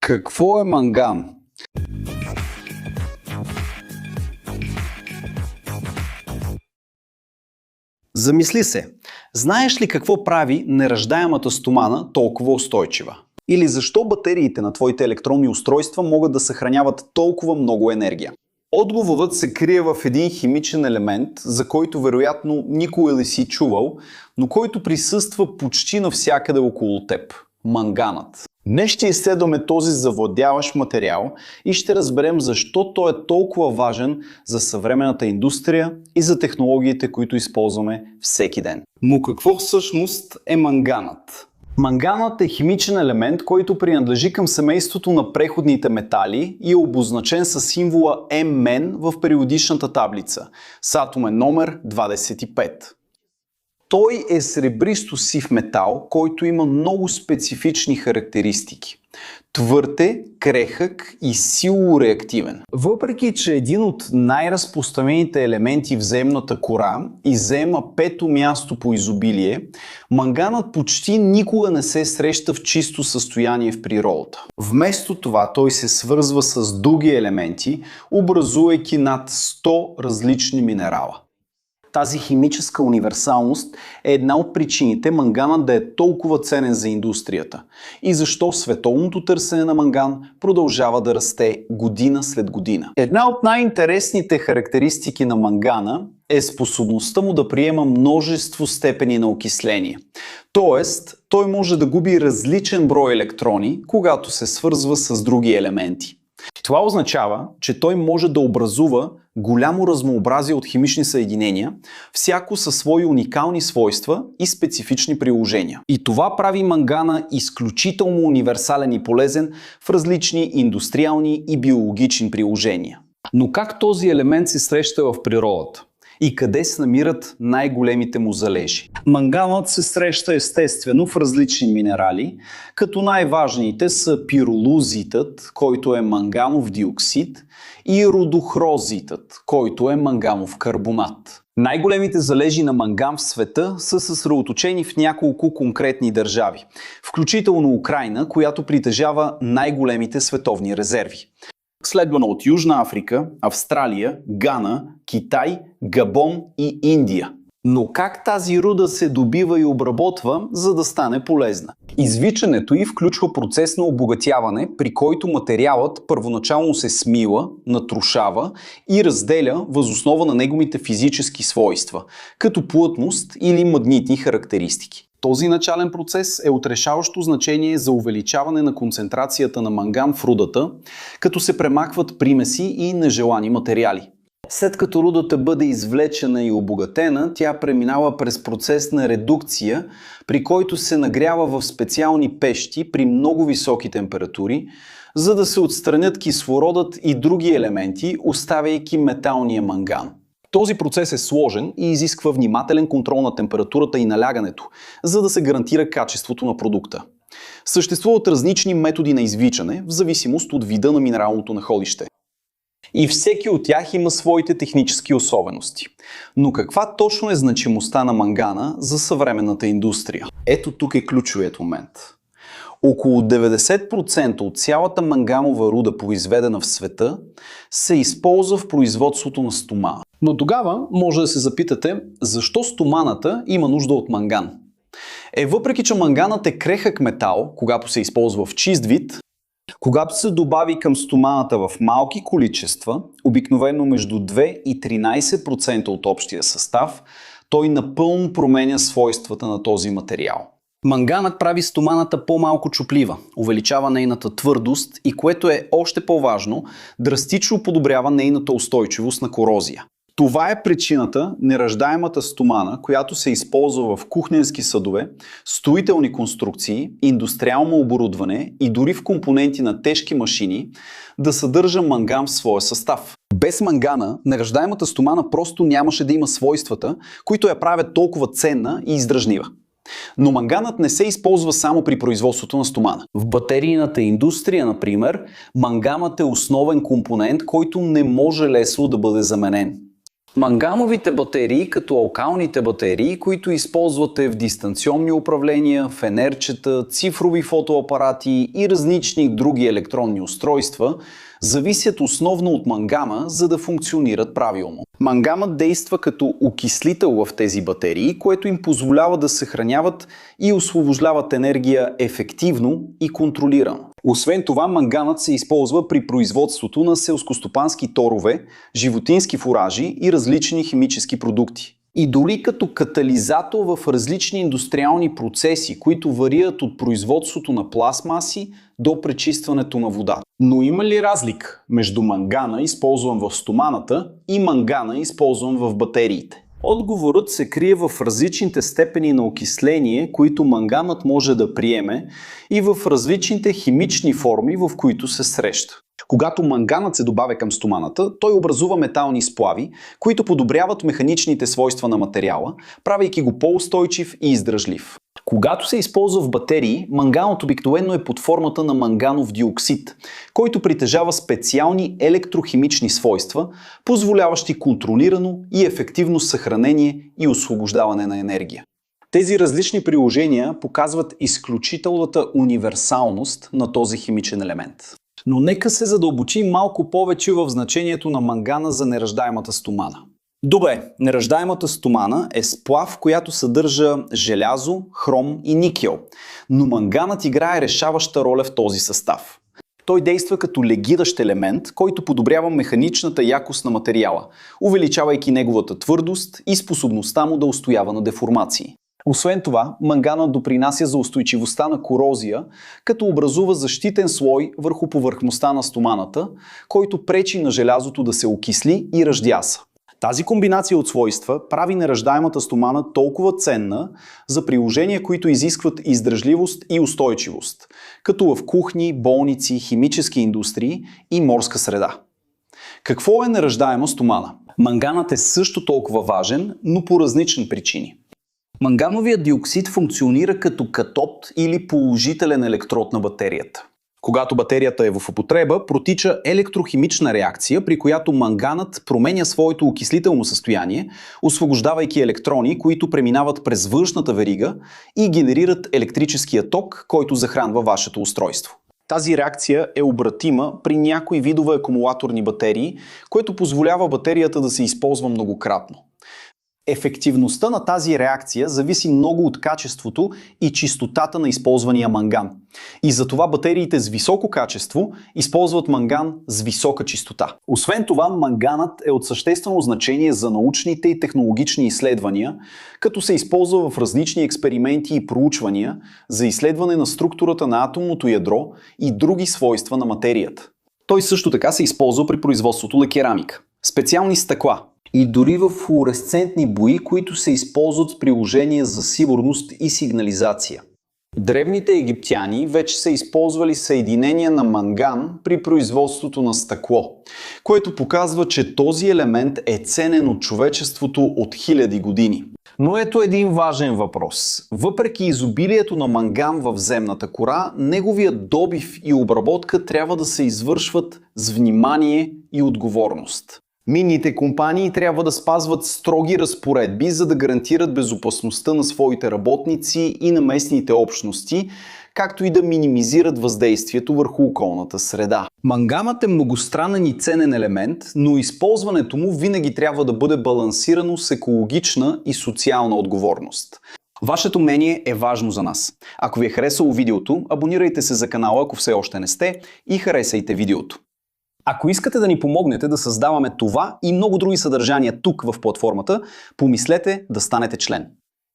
Какво е манган? Замисли се, знаеш ли какво прави нераждаемата стомана толкова устойчива? Или защо батериите на твоите електронни устройства могат да съхраняват толкова много енергия? Отговорът се крие в един химичен елемент, за който вероятно никога не си чувал, но който присъства почти навсякъде около теб – манганът. Днес ще изследваме този завладяващ материал и ще разберем защо той е толкова важен за съвременната индустрия и за технологиите, които използваме всеки ден. Но какво всъщност е манганът? Манганът е химичен елемент, който принадлежи към семейството на преходните метали и е обозначен с символа Mn в периодичната таблица с атомен номер 25. Той е сребристо-сив метал, който има много специфични характеристики. Твърд е, крехък и силно реактивен. Въпреки че е един от най-разпространените елементи в земната кора и заема 5-то място по изобилие, манганът почти никога не се среща в чисто състояние в природата. Вместо това той се свързва с други елементи, образувайки над 100 различни минерала. Тази химическа универсалност е една от причините манганът да е толкова ценен за индустрията и защо световното търсене на манган продължава да расте година след година. Една от най-интересните характеристики на мангана е способността му да приема множество степени на окисление. Тоест, той може да губи различен брой електрони, когато се свързва с други елементи. Това означава, че той може да образува голямо разнообразие от химични съединения, всяко със свои уникални свойства и специфични приложения. И това прави мангана изключително универсален и полезен в различни индустриални и биологични приложения. Но как този елемент се среща в природата? И къде се намират най-големите му залежи? Манганът се среща естествено в различни минерали, като най-важните са пиролузитът, който е манганов диоксид, и родохрозитът, който е манганов карбонат. Най-големите залежи на манган в света са съсредоточени в няколко конкретни държави, включително Украйна, която притежава най-големите световни резерви. Следвано от Южна Африка, Австралия, Гана, Китай, Габон и Индия. Но как тази руда се добива и обработва, за да стане полезна? Извичането й включва процес на обогатяване, при който материалът първоначално се смила, натрушава и разделя въз основа на неговите физически свойства, като плътност или магнитни характеристики. Този начален процес е от решаващо значение за увеличаване на концентрацията на манган в рудата, като се премахват примеси и нежелани материали. След като рудата бъде извлечена и обогатена, тя преминава през процес на редукция, при който се нагрява в специални пещи при много високи температури, за да се отстранят кислородът и други елементи, оставяйки металния манган. Този процес е сложен и изисква внимателен контрол на температурата и налягането, за да се гарантира качеството на продукта. Съществуват различни методи на извичане, в зависимост от вида на минералното находище. И всеки от тях има своите технически особености. Но каква точно е значимостта на мангана за съвременната индустрия? Ето тук е ключовият момент. Около 90% от цялата манганова руда, произведена в света, се използва в производството на стомана. Но тогава може да се запитате, защо стоманата има нужда от манган? Въпреки че манганът е крехък метал, когато се използва в чист вид, когато се добави към стоманата в малки количества, обикновено между 2 и 13% от общия състав, той напълно променя свойствата на този материал. Манганът прави стоманата по-малко чуплива, увеличава нейната твърдост и, което е още по-важно, драстично подобрява нейната устойчивост на корозия. Това е причината нераждаемата стомана, която се използва в кухненски съдове, строителни конструкции, индустриално оборудване и дори в компоненти на тежки машини, да съдържа манган в своя състав. Без мангана, нераждаемата стомана просто нямаше да има свойствата, които я правят толкова ценна и издръжнива. Но манганът не се използва само при производството на стомана. В батерийната индустрия, например, манганът е основен компонент, който не може лесно да бъде заменен. Мангановите батерии, като алкалните батерии, които използвате в дистанционни управления, фенерчета, цифрови фотоапарати и различни други електронни устройства, зависят основно от мангана, за да функционират правилно. Манганът действа като окислител в тези батерии, което им позволява да съхраняват и освобождават енергия ефективно и контролирано. Освен това, манганът се използва при производството на селскостопански торове, животински фуражи и различни химически продукти. И дори като катализатор в различни индустриални процеси, които варират от производството на пластмаси до пречистването на вода. Но има ли разлика между мангана, използван в стоманата, и мангана, използван в батериите? Отговорът се крие в различните степени на окисление, които манганът може да приеме, и в различните химични форми, в които се среща. Когато манганът се добавя към стоманата, той образува метални сплави, които подобряват механичните свойства на материала, правейки го по-устойчив и издръжлив. Когато се използва в батерии, манганът обикновено е под формата на манганов диоксид, който притежава специални електрохимични свойства, позволяващи контролирано и ефективно съхранение и освобождаване на енергия. Тези различни приложения показват изключителната универсалност на този химичен елемент. Но нека се задълбочим малко повече в значението на мангана за нераждаемата стомана. Добре, нераждаемата стомана е сплав, която съдържа желязо, хром и никел, но манганът играе решаваща роля в този състав. Той действа като легиращ елемент, който подобрява механичната якост на материала, увеличавайки неговата твърдост и способността му да устоява на деформации. Освен това, манганът допринася за устойчивостта на корозия, като образува защитен слой върху повърхността на стоманата, който пречи на желязото да се окисли и ръждяса. Тази комбинация от свойства прави нераждаемата стомана толкова ценна за приложения, които изискват издръжливост и устойчивост, като в кухни, болници, химически индустрии и морска среда. Какво е нераждаема стомана? Манганът е също толкова важен, но по различни причини. Мангановият диоксид функционира като катод или положителен електрод на батерията. Когато батерията е в употреба, протича електрохимична реакция, при която манганът променя своето окислително състояние, освобождавайки електрони, които преминават през външната верига и генерират електрическия ток, който захранва вашето устройство. Тази реакция е обратима при някои видове акумулаторни батерии, което позволява батерията да се използва многократно. Ефективността на тази реакция зависи много от качеството и чистотата на използвания манган. И затова батериите с високо качество използват манган с висока чистота. Освен това, манганът е от съществено значение за научните и технологични изследвания, като се използва в различни експерименти и проучвания за изследване на структурата на атомното ядро и други свойства на материята. Той също така се използва при производството на керамика, специални стъкла и дори в флуоресцентни бои, които се използват с приложения за сигурност и сигнализация. Древните египтяни вече са използвали съединения на манган при производството на стъкло, което показва, че този елемент е ценен от човечеството от хиляди години. Но ето един важен въпрос. Въпреки изобилието на манган в земната кора, неговият добив и обработка трябва да се извършват с внимание и отговорност. Минните компании трябва да спазват строги разпоредби, за да гарантират безопасността на своите работници и на местните общности, както и да минимизират въздействието върху околната среда. Манганът е многостранен и ценен елемент, но използването му винаги трябва да бъде балансирано с екологична и социална отговорност. Вашето мнение е важно за нас. Ако ви е харесало видеото, абонирайте се за канала, ако все още не сте, и харесайте видеото. Ако искате да ни помогнете да създаваме това и много други съдържания тук в платформата, помислете да станете член.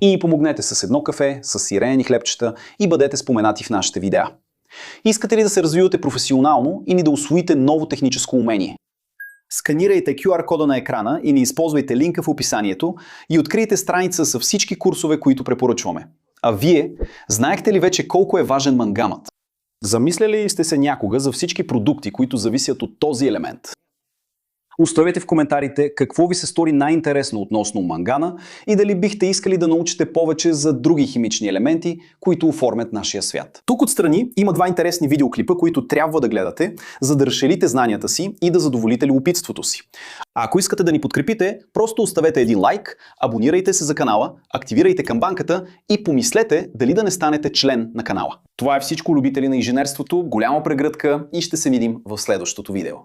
И ни помогнете с едно кафе, с сирени хлебчета и бъдете споменати в нашите видеа. Искате ли да се развивате професионално или да усвоите ново техническо умение? Сканирайте QR кода на екрана или използвайте линка в описанието и открийте страница с всички курсове, които препоръчваме. А вие, знаехте ли вече колко е важен манганът? Замисляли ли сте се някога за всички продукти, които зависят от този елемент? Оставете в коментарите какво ви се стори най-интересно относно мангана и дали бихте искали да научите повече за други химични елементи, които оформят нашия свят. Тук отстрани има два интересни видеоклипа, които трябва да гледате, за да разширите знанията си и да задоволите любопитството си. А ако искате да ни подкрепите, просто оставете един лайк, абонирайте се за канала, активирайте камбанката и помислете дали да не станете член на канала. Това е всичко, любители на инженерството, голяма прегръдка и ще се видим в следващото видео.